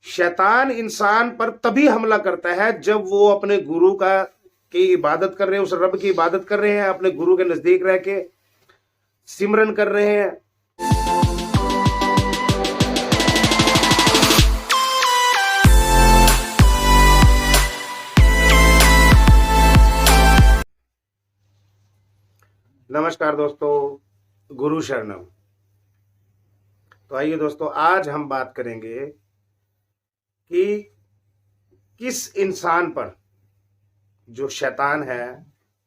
शैतान इंसान पर तभी हमला करता है जब वो अपने गुरु का की इबादत कर रहे हैं, उस रब की इबादत कर रहे हैं, अपने गुरु के नजदीक रह के सिमरन कर रहे हैं। नमस्कार दोस्तों, गुरु शरणम। तो आइए दोस्तों, आज हम बात करेंगे कि किस इंसान पर जो शैतान है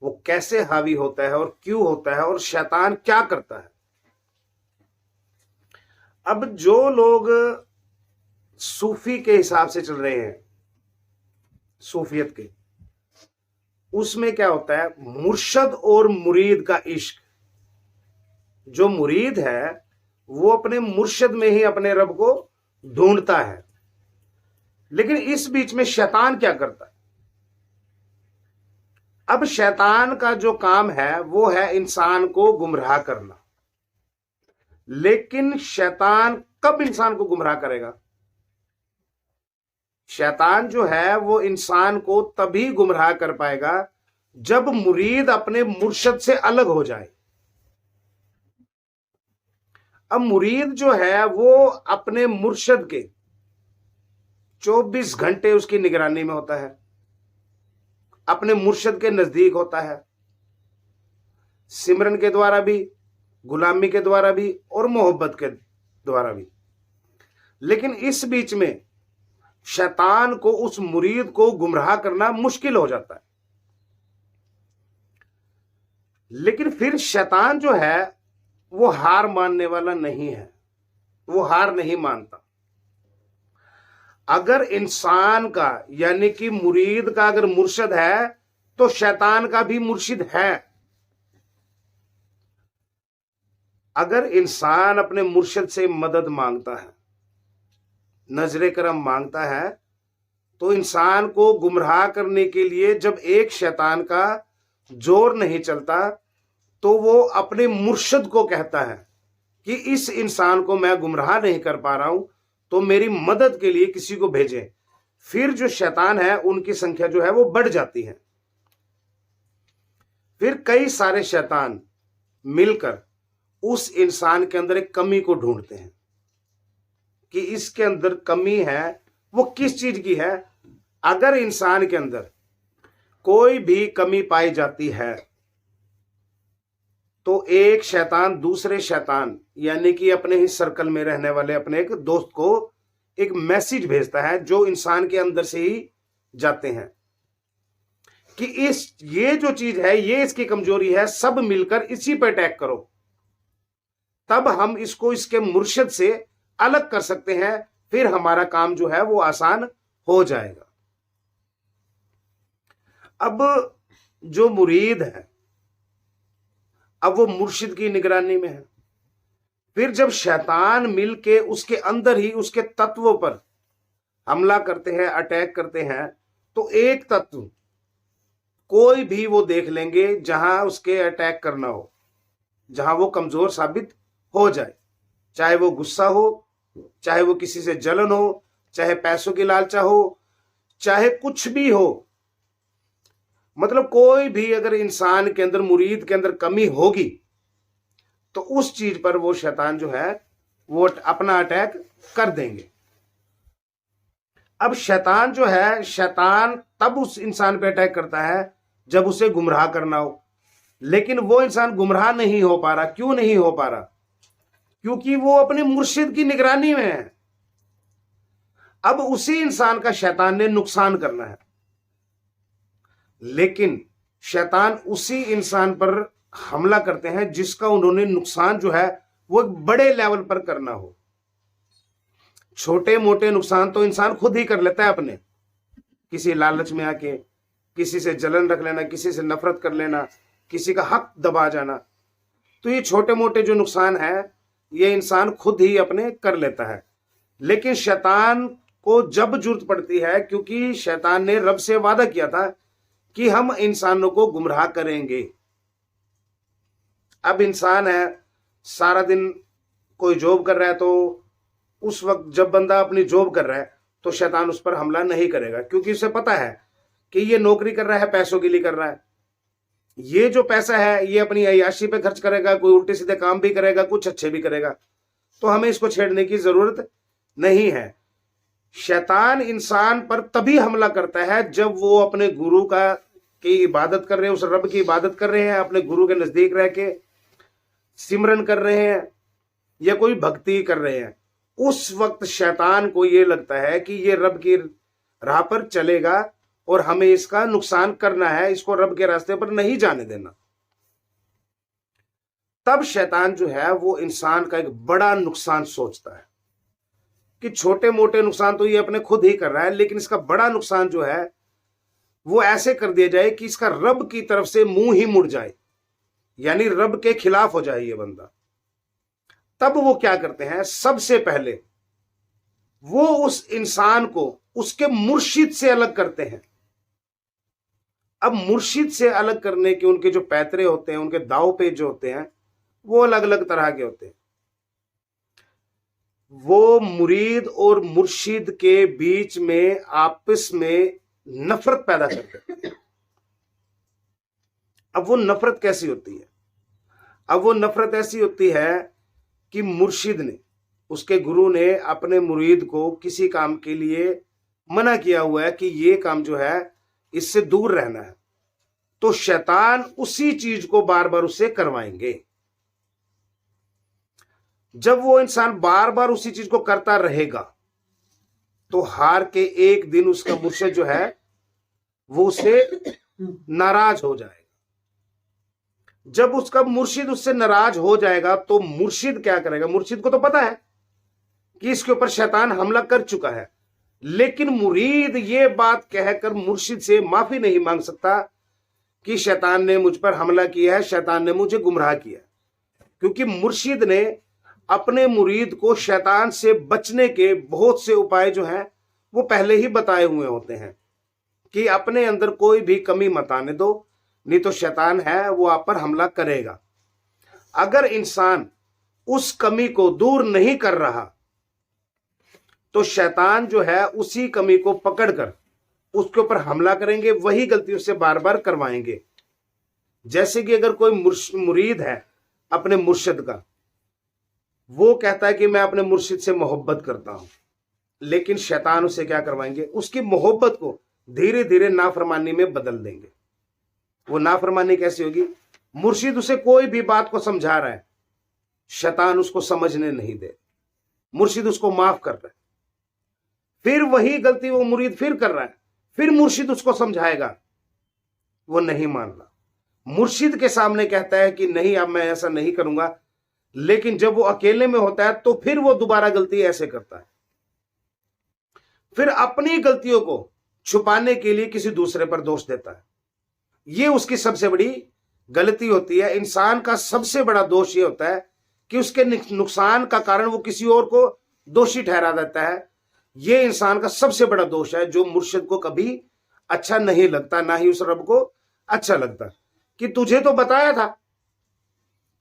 वो कैसे हावी होता है और क्यों होता है और शैतान क्या करता है। अब जो लोग सूफी के हिसाब से चल रहे हैं, सूफियत के, उसमें क्या होता है, मुर्शद और मुरीद का इश्क। जो मुरीद है वो अपने मुर्शद में ही अपने रब को ढूंढता है, लेकिन इस बीच में शैतान क्या करता है। अब शैतान का जो काम है वो है इंसान को गुमराह करना। लेकिन शैतान कब इंसान को गुमराह करेगा? शैतान जो है वो इंसान को तभी गुमराह कर पाएगा जब मुरीद अपने मुर्शद से अलग हो जाए। अब मुरीद जो है वो अपने मुर्शद के 24 घंटे उसकी निगरानी में होता है, अपने मुर्शद के नजदीक होता है, सिमरन के द्वारा भी, गुलामी के द्वारा भी और मोहब्बत के द्वारा भी। लेकिन इस बीच में शैतान को उस मुरीद को गुमराह करना मुश्किल हो जाता है। लेकिन फिर शैतान जो है वो हार मानने वाला नहीं है, वो हार नहीं मानता। अगर इंसान का यानी कि मुरीद का अगर मुर्शिद है तो शैतान का भी मुर्शिद है। अगर इंसान अपने मुर्शिद से मदद मांगता है, नजरे करम मांगता है, तो इंसान को गुमराह करने के लिए जब एक शैतान का जोर नहीं चलता तो वो अपने मुर्शिद को कहता है कि इस इंसान को मैं गुमराह नहीं कर पा रहा हूं, तो मेरी मदद के लिए किसी को भेजें। फिर जो शैतान है उनकी संख्या जो है वो बढ़ जाती है। फिर कई सारे शैतान मिलकर उस इंसान के अंदर एक कमी को ढूंढते हैं कि इसके अंदर कमी है, वो किस चीज की है। अगर इंसान के अंदर कोई भी कमी पाई जाती है तो एक शैतान दूसरे शैतान यानी कि अपने ही सर्कल में रहने वाले अपने एक दोस्त को एक मैसेज भेजता है जो इंसान के अंदर से ही जाते हैं कि ये जो चीज है, ये इसकी कमजोरी है, सब मिलकर इसी पर अटैक करो, तब हम इसको इसके मुर्शिद से अलग कर सकते हैं, फिर हमारा काम जो है वो आसान हो जाएगा। अब जो मुरीद है अब वो मुर्शिद की निगरानी में है। फिर जब शैतान मिलके उसके अंदर ही उसके तत्वों पर हमला करते हैं, अटैक करते हैं, तो एक तत्व कोई भी वो देख लेंगे जहां उसके अटैक करना हो, जहां वो कमजोर साबित हो जाए, चाहे वो गुस्सा हो, चाहे वो किसी से जलन हो, चाहे पैसों की लालचा हो, चाहे कुछ भी हो। मतलब कोई भी अगर इंसान के अंदर, मुरीद के अंदर कमी होगी तो उस चीज पर वो शैतान जो है वो अपना अटैक कर देंगे। अब शैतान जो है, शैतान तब उस इंसान पे अटैक करता है जब उसे गुमराह करना हो, लेकिन वो इंसान गुमराह नहीं हो पा रहा। क्यों नहीं हो पा रहा? क्योंकि वो अपने मुर्शिद की निगरानी में है। अब उसी इंसान का शैतान ने नुकसान करना है, लेकिन शैतान उसी इंसान पर हमला करते हैं जिसका उन्होंने नुकसान जो है वो एक बड़े लेवल पर करना हो। छोटे मोटे नुकसान तो इंसान खुद ही कर लेता है अपने, किसी लालच में आके, किसी से जलन रख लेना, किसी से नफरत कर लेना, किसी का हक दबा जाना। तो ये छोटे मोटे जो नुकसान है ये इंसान खुद ही अपने कर लेता है। लेकिन शैतान को जब जरूरत पड़ती है, क्योंकि शैतान ने रब से वादा किया था कि हम इंसानों को गुमराह करेंगे। अब इंसान है, सारा दिन कोई जॉब कर रहा है, तो उस वक्त जब बंदा अपनी जॉब कर रहा है तो शैतान उस पर हमला नहीं करेगा, क्योंकि उसे पता है कि ये नौकरी कर रहा है, पैसों के लिए कर रहा है, ये जो पैसा है ये अपनी अय्याशी पे खर्च करेगा, कोई उल्टे सीधे काम भी करेगा, कुछ अच्छे भी करेगा, तो हमें इसको छेड़ने की जरूरत नहीं है। शैतान इंसान पर तभी हमला करता है जब वो अपने गुरु की इबादत कर रहे हैं, उस रब की इबादत कर रहे हैं, अपने गुरु के नजदीक रह के सिमरन कर रहे हैं या कोई भक्ति कर रहे हैं। उस वक्त शैतान को ये लगता है कि ये रब की राह पर चलेगा और हमें इसका नुकसान करना है, इसको रब के रास्ते पर नहीं जाने देना। तब शैतान जो है वो इंसान का एक बड़ा नुकसान सोचता है कि छोटे मोटे नुकसान तो ये अपने खुद ही कर रहा है, लेकिन इसका बड़ा नुकसान जो है वो ऐसे कर दिया जाए कि इसका रब की तरफ से मुंह ही मुड़ जाए, यानी रब के खिलाफ हो जाए ये बंदा। तब वो क्या करते हैं, सबसे पहले वो उस इंसान को उसके मुर्शिद से अलग करते हैं। अब मुर्शिद से अलग करने के उनके जो पैतरे होते हैं, उनके दाव पेच जो होते हैं, वो अलग अलग तरह के होते हैं। वो मुरीद और मुर्शिद के बीच में आपस में नफरत पैदा करते हैं। अब वो नफरत कैसी होती है? अब वो नफरत ऐसी होती है कि मुर्शिद ने, उसके गुरु ने अपने मुरीद को किसी काम के लिए मना किया हुआ है कि ये काम जो है इससे दूर रहना है, तो शैतान उसी चीज को बार बार उससे करवाएंगे। जब वो इंसान बार बार उसी चीज को करता रहेगा तो हार के एक दिन उसका मुर्शिद जो है वो उससे नाराज हो जाएगा। जब उसका मुर्शिद उससे नाराज हो जाएगा तो मुर्शिद क्या करेगा? मुर्शिद को तो पता है कि इसके ऊपर शैतान हमला कर चुका है, लेकिन मुरीद ये बात कहकर मुर्शिद से माफी नहीं मांग सकता कि शैतान ने मुझ पर हमला किया है, शैतान ने मुझे गुमराह किया, क्योंकि मुर्शिद ने अपने मुरीद को शैतान से बचने के बहुत से उपाय जो हैं वो पहले ही बताए हुए होते हैं कि अपने अंदर कोई भी कमी मत आने दो, नहीं तो शैतान है वो आप पर हमला करेगा। अगर इंसान उस कमी को दूर नहीं कर रहा तो शैतान जो है उसी कमी को पकड़कर उसके ऊपर हमला करेंगे, वही गलती उससे बार बार करवाएंगे। जैसे कि अगर कोई मुरीद है अपने मुर्शिद का, वो कहता है कि मैं अपने मुर्शिद से मोहब्बत करता हूं, लेकिन शैतान उसे क्या करवाएंगे, उसकी मोहब्बत को धीरे धीरे नाफरमानी में बदल देंगे। वो नाफरमानी कैसी होगी? मुर्शिद उसे कोई भी बात को समझा रहा है, शैतान उसको समझने नहीं दे, मुर्शिद उसको माफ कर रहा है, फिर वही गलती वो मुरीद फिर कर रहा है, फिर मुर्शिद उसको समझाएगा, वो नहीं मान रहा। मुर्शिद के सामने कहता है कि नहीं अब मैं ऐसा नहीं करूंगा, लेकिन जब वो अकेले में होता है तो फिर वो दोबारा गलती ऐसे करता है, फिर अपनी गलतियों को छुपाने के लिए किसी दूसरे पर दोष देता है। ये उसकी सबसे बड़ी गलती होती है। इंसान का सबसे बड़ा दोष ये होता है कि उसके नुकसान का कारण वो किसी और को दोषी ठहरा देता है। ये इंसान का सबसे बड़ा दोष है, जो मुर्शिद को कभी अच्छा नहीं लगता, ना ही उस रब को अच्छा लगता। कि तुझे तो बताया था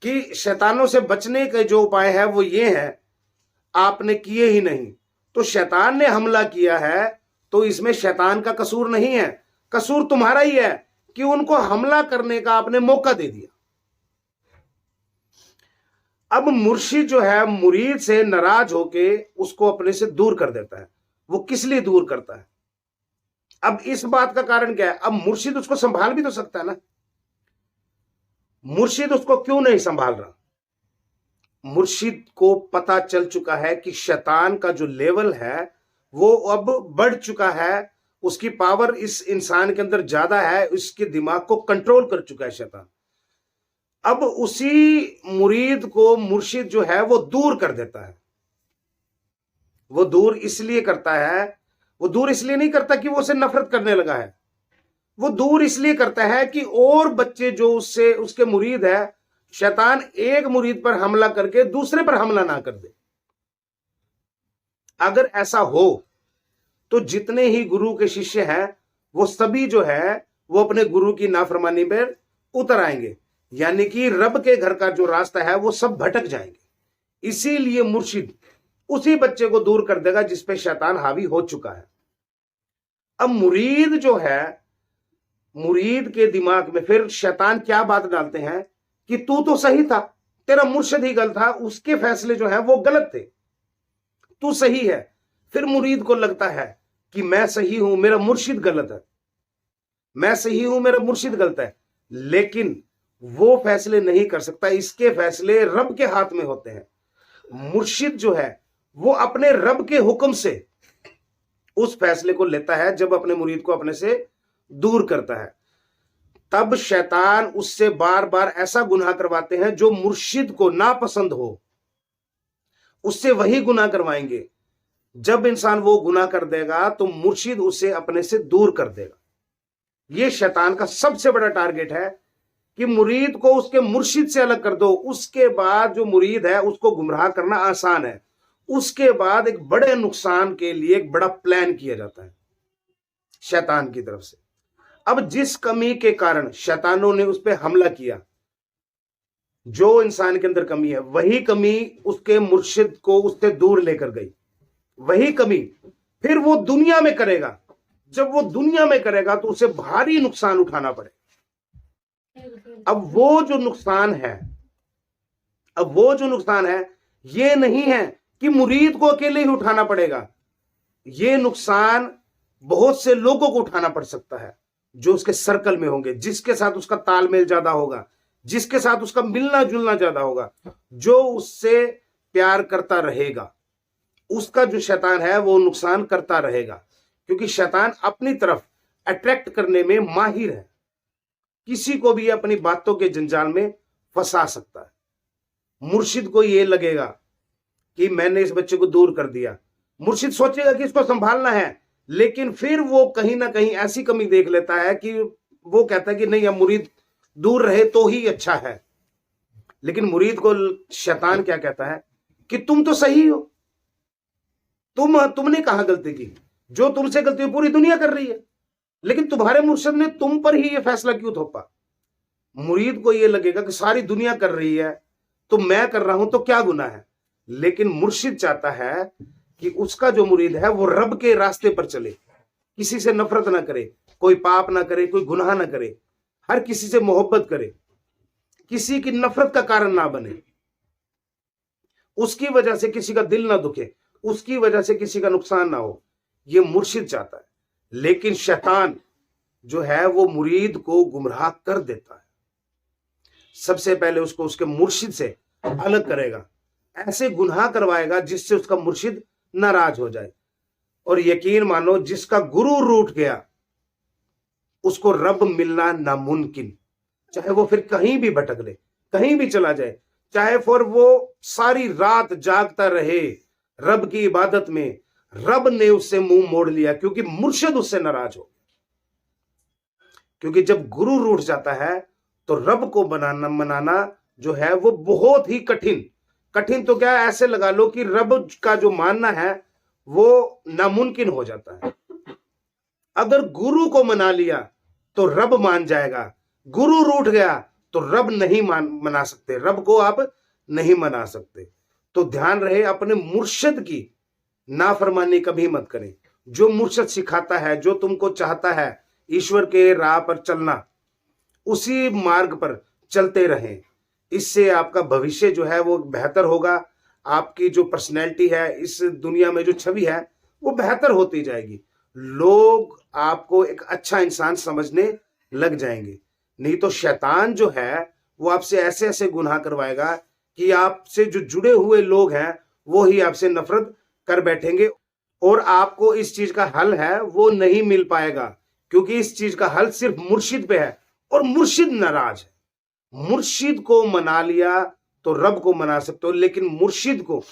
कि शैतानों से बचने के जो उपाय है वो ये है, आपने किए ही नहीं, तो शैतान ने हमला किया है, तो इसमें शैतान का कसूर नहीं है, कसूर तुम्हारा ही है कि उनको हमला करने का आपने मौका दे दिया। अब मुर्शिद जो है मुरीद से नाराज होके उसको अपने से दूर कर देता है। वो किस लिए दूर करता है? अब इस बात का कारण क्या है? अब मुर्शिद उसको संभाल भी तो सकता है ना, मुर्शिद उसको क्यों नहीं संभाल रहा? मुर्शिद को पता चल चुका है कि शैतान का जो लेवल है वो अब बढ़ चुका है, उसकी पावर इस इंसान के अंदर ज्यादा है, उसके दिमाग को कंट्रोल कर चुका है शैतान। अब उसी मुरीद को मुर्शिद जो है वो दूर कर देता है। वो दूर इसलिए करता है, वो दूर इसलिए नहीं करता कि वो उसे नफरत करने लगा है, वो दूर इसलिए करता है कि और बच्चे जो उससे उसके मुरीद है, शैतान एक मुरीद पर हमला करके दूसरे पर हमला ना कर दे। अगर ऐसा हो तो जितने ही गुरु के शिष्य हैं वो सभी जो है वो अपने गुरु की नाफरमानी पर उतर आएंगे, यानी कि रब के घर का जो रास्ता है वो सब भटक जाएंगे। इसीलिए मुर्शिद उसी बच्चे को दूर कर देगा जिस पे शैतान हावी हो चुका है। अब मुरीद जो है, मुरीद के दिमाग में फिर शैतान क्या बात डालते हैं कि तू तो सही था, तेरा मुर्शिद ही गलत था, उसके फैसले जो है वो गलत थे, तू सही है। फिर मुरीद को लगता है कि मैं सही हूं, मेरा मुर्शिद गलत है, मैं सही हूं, मेरा मुर्शिद गलत है। लेकिन वो फैसले नहीं कर सकता, इसके फैसले रब के हाथ में होते हैं। मुर्शिद जो है वो अपने रब के हुक्म से उस फैसले को लेता है जब अपने मुरीद को अपने से दूर करता है। तब शैतान उससे बार बार ऐसा गुनाह करवाते हैं जो मुर्शिद को नापसंद हो, उससे वही गुनाह करवाएंगे। जब इंसान वो गुनाह कर देगा तो मुर्शिद उसे अपने से दूर कर देगा। यह शैतान का सबसे बड़ा टारगेट है कि मुरीद को उसके मुर्शिद से अलग कर दो। उसके बाद जो मुरीद है उसको गुमराह करना आसान है। उसके बाद एक बड़े नुकसान के लिए एक बड़ा प्लान किया जाता है शैतान की तरफ से। अब जिस कमी के कारण शैतानों ने उस पर हमला किया, जो इंसान के अंदर कमी है, वही कमी उसके मुर्शिद को उससे दूर लेकर गई। वही कमी फिर वो दुनिया में करेगा। जब वो दुनिया में करेगा तो उसे भारी नुकसान उठाना पड़ेगा। अब वो जो नुकसान है, ये नहीं है कि मुरीद को अकेले ही उठाना पड़ेगा। ये नुकसान बहुत से लोगों को उठाना पड़ सकता है जो उसके सर्कल में होंगे, जिसके साथ उसका तालमेल ज्यादा होगा, जिसके साथ उसका मिलना जुलना ज्यादा होगा, जो उससे प्यार करता रहेगा, उसका जो शैतान है वो नुकसान करता रहेगा। क्योंकि शैतान अपनी तरफ अट्रैक्ट करने में माहिर है, किसी को भी अपनी बातों के जंजाल में फंसा सकता है। मुर्शिद को ये लगेगा कि मैंने इस बच्चे को दूर कर दिया, मुर्शिद सोचेगा कि इसको संभालना है, लेकिन फिर वो कहीं ना कहीं ऐसी कमी देख लेता है कि वो कहता है कि नहीं, अब मुरीद दूर रहे तो ही अच्छा है। लेकिन मुरीद को शैतान क्या कहता है कि तुम तो सही हो, तुमने कहां गलती की, जो तुमसे गलती पूरी दुनिया कर रही है, लेकिन तुम्हारे मुर्शिद ने तुम पर ही यह फैसला क्यों थोपा। मुरीद को यह लगेगा कि सारी दुनिया कर रही है तो मैं कर रहा हूं तो क्या गुनाह है। लेकिन मुर्शिद चाहता है कि उसका जो मुरीद है वो रब के रास्ते पर चले, किसी से नफरत ना करे, कोई पाप ना करे, कोई गुनाह ना करे, हर किसी से मोहब्बत करे, किसी की नफरत का कारण ना बने, उसकी वजह से किसी का दिल ना दुखे, उसकी वजह से किसी का नुकसान ना हो। ये मुर्शिद चाहता है। लेकिन शैतान जो है वो मुरीद को गुमराह कर देता है। सबसे पहले उसको उसके मुर्शिद से अलग करेगा, ऐसे गुनाह करवाएगा जिससे उसका मुर्शिद नाराज हो जाए। और यकीन मानो, जिसका गुरु रूठ गया उसको रब मिलना नामुमकिन, चाहे वो फिर कहीं भी भटक ले, कहीं भी चला जाए, चाहे फिर वो सारी रात जागता रहे रब की इबादत में, रब ने उससे मुंह मोड़ लिया क्योंकि मुर्शिद उससे नाराज हो। क्योंकि जब गुरु रूठ जाता है तो रब को मनाना जो है वो बहुत ही कठिन तो क्या, ऐसे लगा लो कि रब का जो मानना है वो नामुमकिन हो जाता है। अगर गुरु को मना लिया तो रब मान जाएगा, गुरु रूठ गया तो रब नहीं मना सकते, रब को आप नहीं मना सकते। तो ध्यान रहे, अपने मुर्शिद की नाफरमानी कभी मत करें। जो मुर्शिद सिखाता है, जो तुमको चाहता है ईश्वर के राह पर चलना, उसी मार्ग पर चलते रहें। इससे आपका भविष्य जो है वो बेहतर होगा। आपकी जो पर्सनैलिटी है, इस दुनिया में जो छवि है वो बेहतर होती जाएगी। लोग आपको एक अच्छा इंसान समझने लग जाएंगे। नहीं तो शैतान जो है वो आपसे ऐसे ऐसे गुनाह करवाएगा कि आपसे जो जुड़े हुए लोग हैं वो ही आपसे नफरत कर बैठेंगे। और आपको इस चीज का हल है वो नहीं मिल पाएगा, क्योंकि इस चीज का हल सिर्फ मुर्शिद पे है और मुर्शिद नाराज है। मुर्शिद को मना लिया तो रब को मना सकते हो, लेकिन मुर्शिद को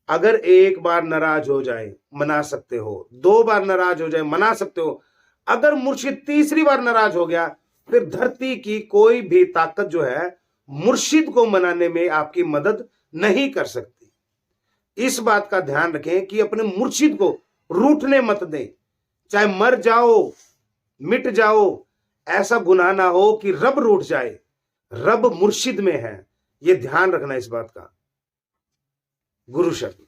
अगर एक बार नाराज हो जाए मना सकते हो, 2 बार नाराज हो जाए मना सकते हो। अगर मुर्शिद तीसरी बार नाराज हो गया फिर धरती की कोई भी ताकत जो है मुर्शिद को मनाने में आपकी मदद नहीं कर सकती। इस बात का ध्यान रखें कि अपने मुर्शिद को रूठने मत दें। चाहे मर जाओ, मिट जाओ, ऐसा गुनाह ना हो कि रब रूठ जाए। रब मुर्शिद में है, यह ध्यान रखना इस बात का। गुरु शब्द।